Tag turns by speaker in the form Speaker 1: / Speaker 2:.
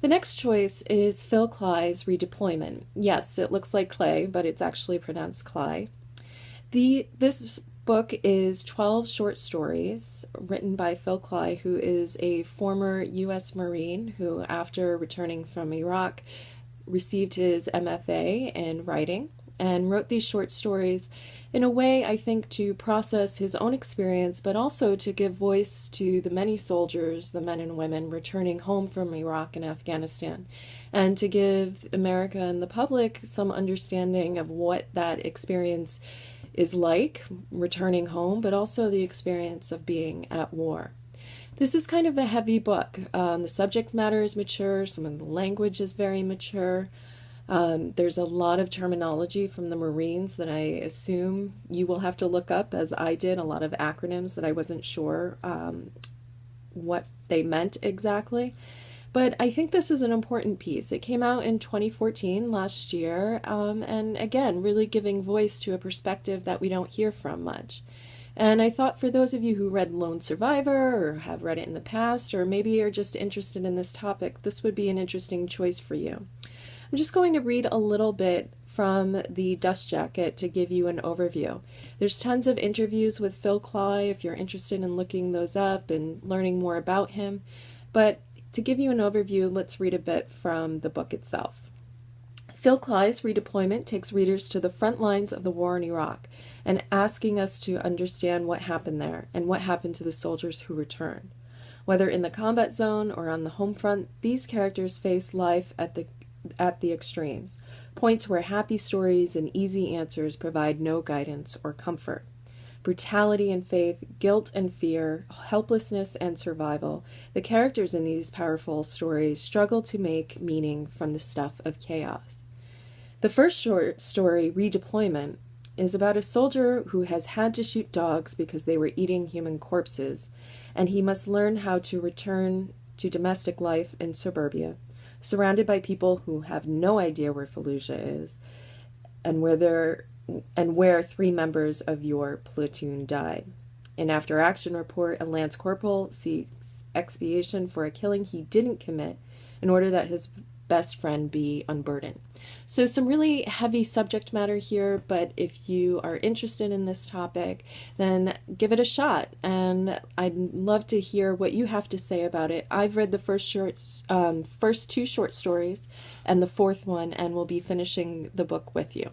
Speaker 1: The next choice is Phil Cly's Redeployment. Yes, it looks like clay, but it's actually pronounced Cly. This book is 12 short stories written by Phil Cly, who is a former U.S. Marine who, after returning from Iraq, received his MFA in writing and wrote these short stories in a way, I think, to process his own experience, but also to give voice to the many soldiers, the men and women returning home from Iraq and Afghanistan, and to give America and the public some understanding of what that experience is like, returning home, but also the experience of being at war. This is kind of a heavy book. The subject matter is mature, some of the language is very mature. There's a lot of terminology from the Marines that I assume you will have to look up, as I did, a lot of acronyms that I wasn't sure what they meant exactly. But I think this is an important piece. It came out in 2014, last year, and again, really giving voice to a perspective that we don't hear from much. And I thought for those of you who read Lone Survivor or have read it in the past, or maybe are just interested in this topic, this would be an interesting choice for you. I'm just going to read a little bit from the Dust Jacket to give you an overview. There's tons of interviews with Phil Cly if you're interested in looking those up and learning more about him. But to give you an overview, let's read a bit from the book itself. Phil Cly's Redeployment takes readers to the front lines of the war in Iraq and asking us to understand what happened there and what happened to the soldiers who returned. Whether in the combat zone or on the home front, these characters face life at the extremes, points where happy stories and easy answers provide no guidance or comfort. Brutality and faith, guilt and fear, helplessness and survival, the characters in these powerful stories struggle to make meaning from the stuff of chaos. The first short story, Redeployment, is about a soldier who has had to shoot dogs because they were eating human corpses, and he must learn how to return to domestic life in suburbia, surrounded by people who have no idea where Fallujah is and where 3 members of your platoon died. In After Action Report, a Lance Corporal seeks expiation for a killing he didn't commit in order that his best friend be unburdened. So some really heavy subject matter here, but if you are interested in this topic, then give it a shot, and I'd love to hear what you have to say about it. I've read the first 2 short stories and the 4th one, and will be finishing the book with you.